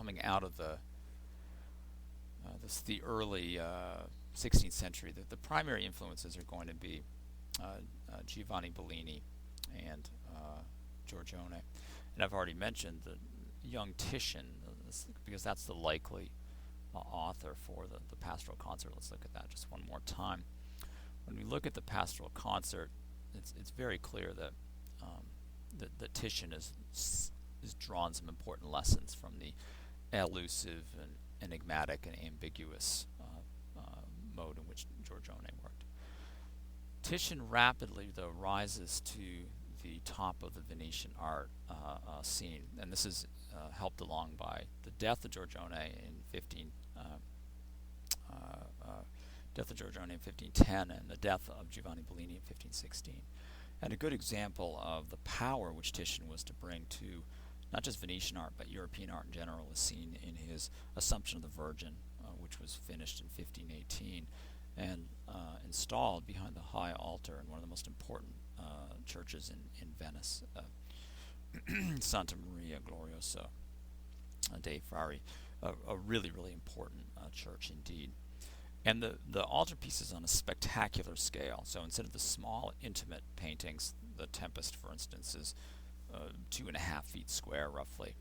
coming out of the early 16th century, the primary influences are going to be Giovanni Bellini and Giorgione. And I've already mentioned the young Titian, because that's the likely author for the Pastoral Concert. Let's look at that just one more time. When we look at the Pastoral Concert, it's very clear that that Titian is drawn some important lessons from the elusive and enigmatic and ambiguous mode in which Giorgione worked. Titian rapidly, though, rises to the top of the Venetian art scene, and this is helped along by the death of Giorgione in 1510 and the death of Giovanni Bellini in 1516. And a good example of the power which Titian was to bring to not just Venetian art but European art in general is seen in his Assumption of the Virgin, which was finished in 1518 and installed behind the high altar in one of the most important churches in Venice, Santa Maria Gloriosa dei Frari, a really, really important church indeed. And the altarpiece is on a spectacular scale. So instead of the small, intimate paintings, the Tempest, for instance, is 2.5 feet square, roughly.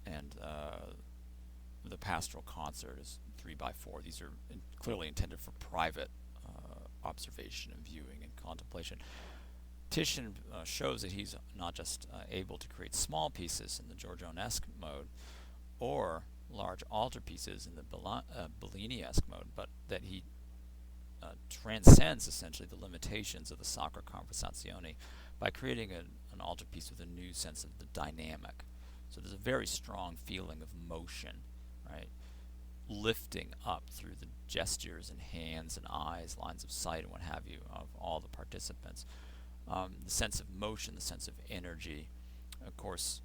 And the Pastoral Concert is 3 by 4. These are clearly intended for private observation and viewing and contemplation. Titian shows that he's not just able to create small pieces in the Giorgionesque mode or large altarpieces in the Bellini-esque mode, but that he transcends essentially the limitations of the Sacra Conversazione by creating an altarpiece with a new sense of the dynamic. So there's a very strong feeling of motion, right, lifting up through the gestures and hands and eyes, lines of sight and what have you of all the participants. The sense of motion, the sense of energy, of course,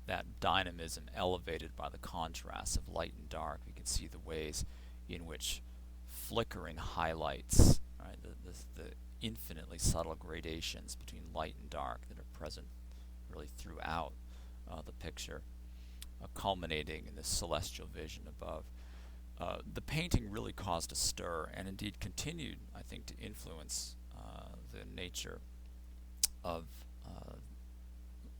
that dynamism elevated by the contrast of light and dark. We can see the ways in which flickering highlights, right, the infinitely subtle gradations between light and dark that are present really throughout the picture, culminating in this celestial vision above. The painting really caused a stir and indeed continued, I think, to influence the nature of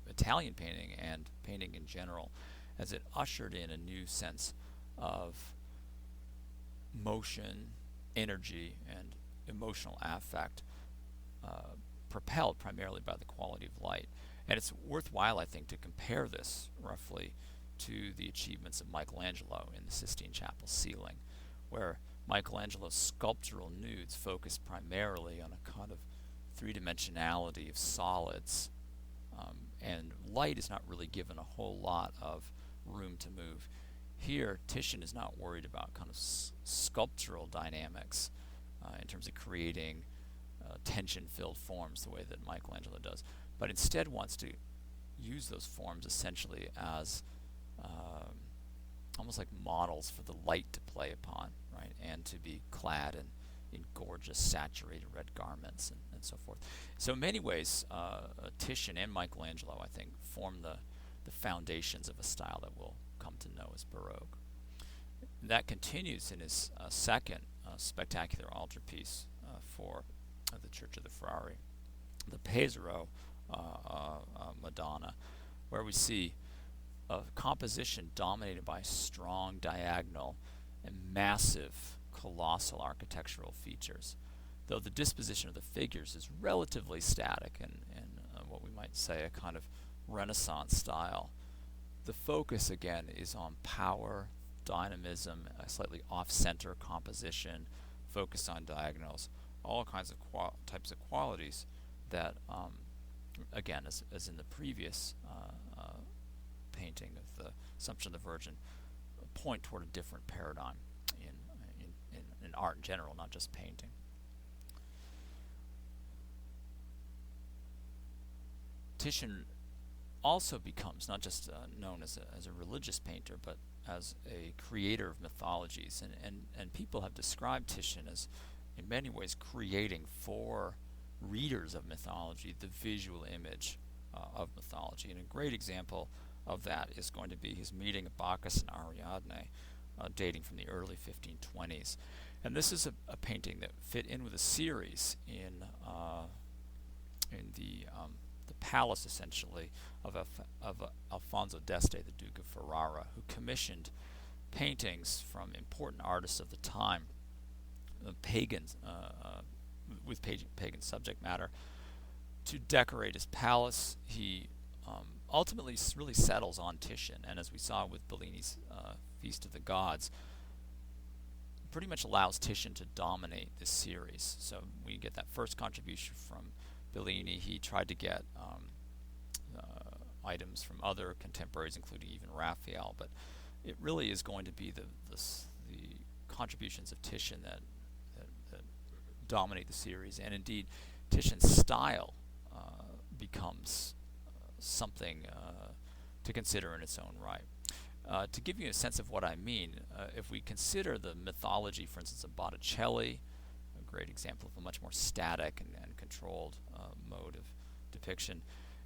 Italian painting and painting in general, as it ushered in a new sense of motion, energy, and emotional affect, propelled primarily by the quality of light. And it's worthwhile, I think, to compare this roughly to the achievements of Michelangelo in the Sistine Chapel ceiling, where Michelangelo's sculptural nudes focus primarily on a kind of three-dimensionality of solids, and light is not really given a whole lot of room to move. Here, Titian is not worried about kind of sculptural dynamics in terms of creating tension-filled forms the way that Michelangelo does, but instead wants to use those forms essentially as almost like models for the light to play upon, right, and to be clad in gorgeous saturated red garments and so forth. So in many ways, Titian and Michelangelo, I think, form the foundations of a style that we'll come to know as Baroque. That continues in his second spectacular altarpiece for the Church of the Frari, the Pesaro Madonna, where we see a composition dominated by strong diagonal and massive colossal architectural features, though the disposition of the figures is relatively static and what we might say a kind of Renaissance style. The focus again is on power, dynamism, a slightly off-center composition, focus on diagonals, all kinds of types of qualities that, again, as in the previous painting of the Assumption of the Virgin, point toward a different paradigm in art in general, not just painting. Titian also becomes not just known as a religious painter, but as a creator of mythologies, and people have described Titian as, in many ways, creating for readers of mythology the visual image of mythology. And a great example of that is going to be his meeting of Bacchus and Ariadne, dating from the early 1520s. And this is a painting that fit in with a series in the palace, essentially, of Alfonso d'Este, the Duke of Ferrara, who commissioned paintings from important artists of the time, pagans, with pagan subject matter, to decorate his palace. He ultimately really settles on Titian, and as we saw with Bellini's Feast of the Gods, pretty much allows Titian to dominate this series. So we get that first contribution from Bellini. He tried to get items from other contemporaries, including even Raphael, but it really is going to be the contributions of Titian that dominate the series, and indeed Titian's style becomes something to consider in its own right. To give you a sense of what I mean, if we consider the mythology, for instance, of Botticelli, a great example of a much more static and controlled mode of depiction,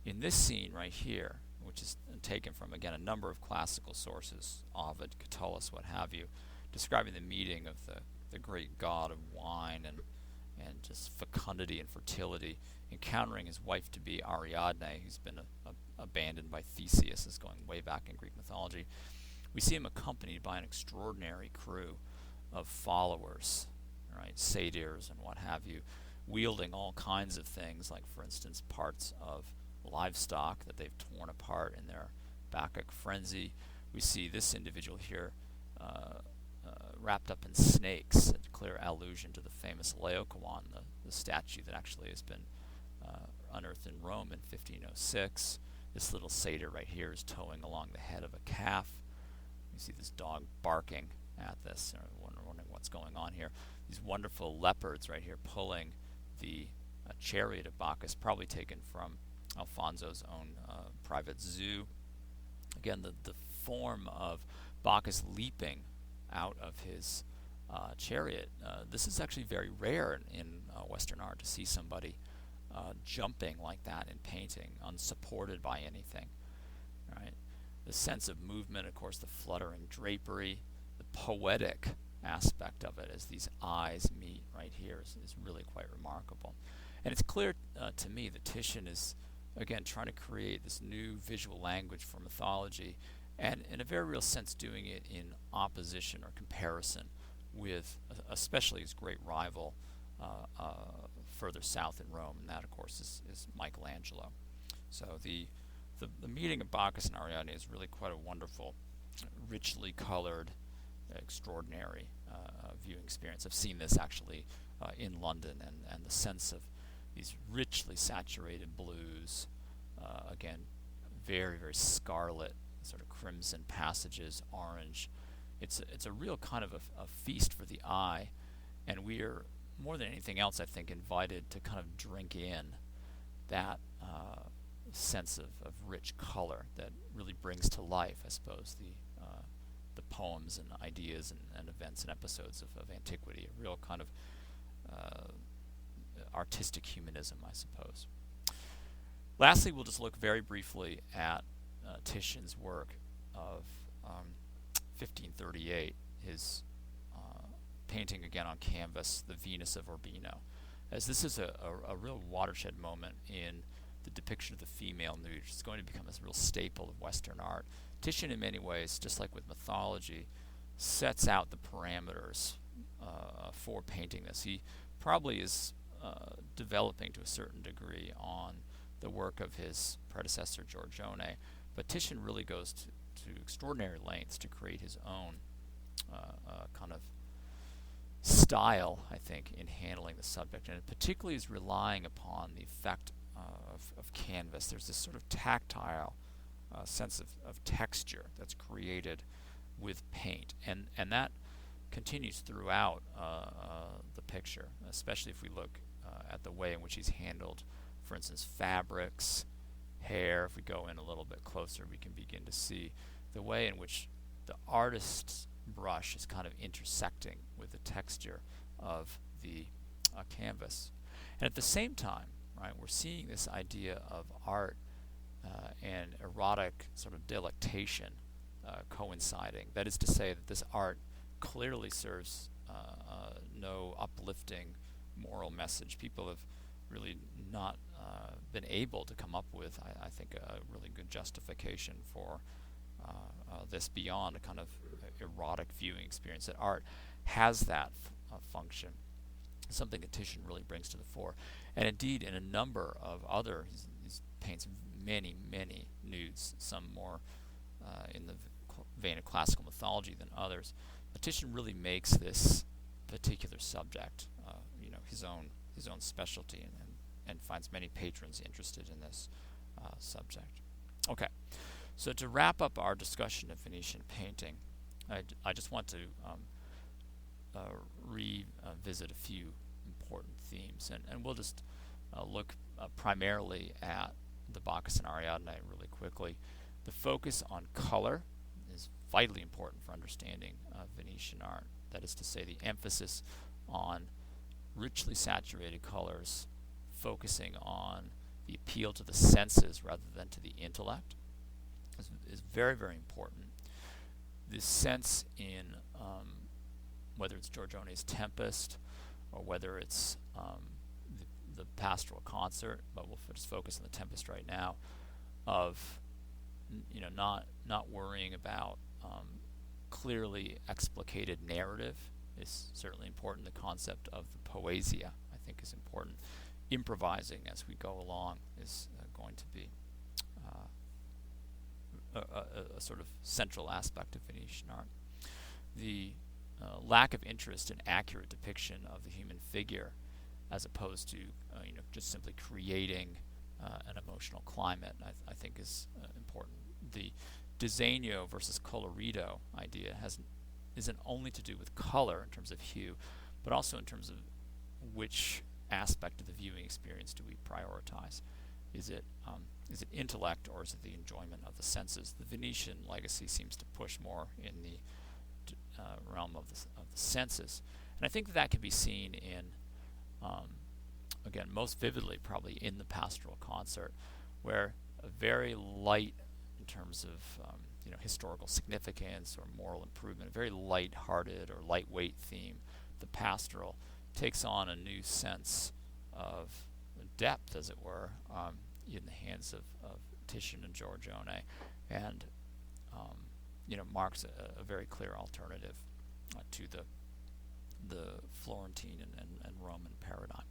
in this scene right here, which is taken from, again, a number of classical sources, Ovid, Catullus, what have you, describing the meeting of the great god of wine and just fecundity and fertility, encountering his wife-to-be Ariadne, who's been abandoned by Theseus, is going way back in Greek mythology. We see him accompanied by an extraordinary crew of followers, right, satyrs and what have you, wielding all kinds of things, like, for instance, parts of livestock that they've torn apart in their Bacchic frenzy. We see this individual here wrapped up in snakes, a clear allusion to the famous Laocoon, the statue that actually has been unearthed in Rome in 1506. This little satyr right here is towing along the head of a calf. You see this dog barking at this, wondering what's going on here. These wonderful leopards right here pulling the chariot of Bacchus, probably taken from Alfonso's own private zoo. Again, the form of Bacchus leaping out of his chariot. This is actually very rare in Western art, to see somebody jumping like that in painting, unsupported by anything. Right? The sense of movement, of course, the fluttering drapery, the poetic aspect of it as these eyes meet right here is really quite remarkable. And it's clear to me that Titian is, again, trying to create this new visual language for mythology, and in a very real sense doing it in opposition or comparison with especially his great rival further south in Rome, and that, of course, is Michelangelo. So the meeting of Bacchus and Ariadne is really quite a wonderful, richly colored, extraordinary viewing experience. I've seen this actually in London, and the sense of these richly saturated blues, again, very, very scarlet, sort of crimson passages, orange. It's a real kind of a feast for the eye, and we are, more than anything else, I think, invited to kind of drink in that sense of rich color that really brings to life, I suppose, the poems and ideas and events and episodes of antiquity. A real kind of artistic humanism, I suppose. Lastly, we'll just look very briefly at Titian's work of 1538, his painting again on canvas, the Venus of Urbino, as this is a real watershed moment in the depiction of the female nude. It's going to become a real staple of Western art. Titian, in many ways, just like with mythology, sets out the parameters for painting this. He probably is developing to a certain degree on the work of his predecessor Giorgione, but Titian really goes to extraordinary lengths to create his own kind of style, I think, in handling the subject, and it particularly is relying upon the effect of canvas. There's this sort of tactile sense of texture that's created with paint, and that continues throughout the picture, especially if we look at the way in which he's handled, for instance, fabrics, hair. If we go in a little bit closer, we can begin to see the way in which the artist's brush is kind of intersecting with the texture of the canvas. And at the same time, right, we're seeing this idea of art and erotic sort of delectation coinciding. That is to say that this art clearly serves no uplifting moral message. People have really not been able to come up with, I think, a really good justification for this beyond a kind of erotic viewing experience. That art has that function, something that Titian really brings to the fore. And indeed, in a number of other, he paints many, many nudes, some more in the vein of classical mythology than others. But Titian really makes this particular subject, his own specialty, and finds many patrons interested in this subject. Okay, so to wrap up our discussion of Venetian painting, I just want to revisit a few important themes, and we'll just look primarily at the Bacchus and Ariadne really quickly. The focus on color is vitally important for understanding Venetian art. That is to say, the emphasis on richly saturated colors, focusing on the appeal to the senses rather than to the intellect, is very, very important. This sense in whether it's Giorgione's Tempest or whether it's the Pastoral Concert, but we'll just focus on the Tempest right now, of not worrying about clearly explicated narrative is certainly important. The concept of the poesia, I think, is important. Improvising as we go along is going to be a sort of central aspect of Venetian art. The lack of interest in accurate depiction of the human figure, as opposed to just simply creating an emotional climate, I think is important. The disegno versus colorido idea isn't only to do with color in terms of hue, but also in terms of which aspect of the viewing experience do we prioritize. Is it intellect, or is it the enjoyment of the senses? The Venetian legacy seems to push more in the realm of the senses, and I think that can be seen in again, most vividly probably in the Pastoral Concert, where a very light, in terms of historical significance or moral improvement, a very light-hearted or lightweight theme, the pastoral, takes on a new sense of depth, as it were, in the hands of Titian and Giorgione, and marks a very clear alternative to the Florentine and Roman paradigm.